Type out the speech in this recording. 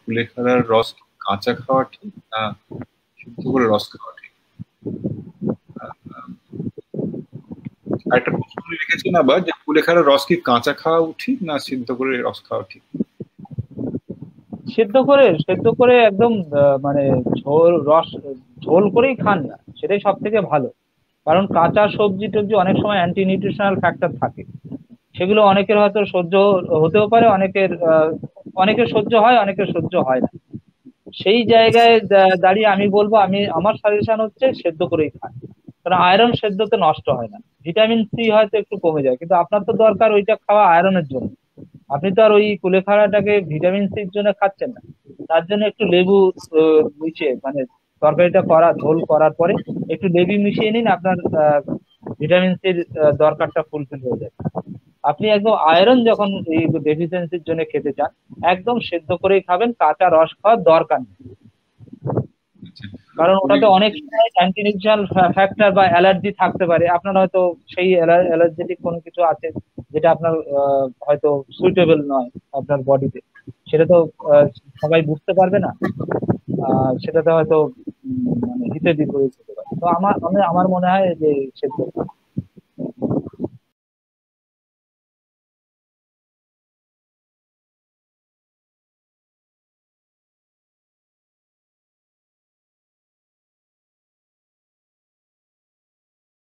কুলেখাড়ার রস কাঁচা খাওয়া ঠিক না সিদ্ধ করে রস খাওয়া ঠিক? একটা প্রশ্ন লিখেছেন আবার যে কুলেখাড়ার রস কি কাঁচা খাওয়া ঠিক না সিদ্ধ করে রস খাওয়া ঠিক? সেদ্ধ করে একদম মানে ঝোল করেই খান না, সেটাই সব থেকে ভালো। কারণ কাঁচা সবজি টবজি অনেক সময় অ্যান্টি নিউট্রিশনাল ফ্যাক্টর থাকে, সেগুলো অনেকের হয়তো সহ্য হতেও পারে, অনেকের সহ্য হয়, অনেকের সহ্য হয় না। সেই জায়গায় দাঁড়িয়ে আমি বলবো, আমার সাজেশন হচ্ছে সেদ্ধ করেই খান। কারণ আয়রন সেদ্ধতে নষ্ট হয় না, ভিটামিন সি হয়তো একটু কমে যায়, কিন্তু আপনার তো দরকার ওইটা খাওয়া আয়রনের জন্য। আপনি তো আর ওই কুলেখাড়াটাকে ভিটামিন সির জন্য খাচ্ছেন না। তার জন্য একটু লেবু মিশিয়ে, মানে তরকারিটা ঝোল করার পরে একটু লেবু মিশিয়ে নিন, আপনার ভিটামিন সির দরকারটা ফুলফিল হয়ে যাবে। আপনি একদম আয়রন যখন এই ডেফিসিয়েন্সির জন্য খেতে চান, একদম সেদ্ধ করেই খাবেন, কাঁচা রস খাওয়ার দরকার নেই। আচ্ছা, কারণ উনি ওটাতে অনেক সময় অ্যান্টি নিউট্রিশনাল ফ্যাক্টর বা অ্যালার্জি থাকতে পারে, আপনার হয়তো সেই অ্যালার্জেটিক কোনো কিছু আছে যেটা আপনার হয়তো সুইটেবল নয় আপনার বডিতে। সেটা তো সবাই বুঝতে পারবে না, সেটাতে হয়তো মানে হিতে বিপরীত হতে পারে। তো আমার মনে হয় যে সেদ্ধ।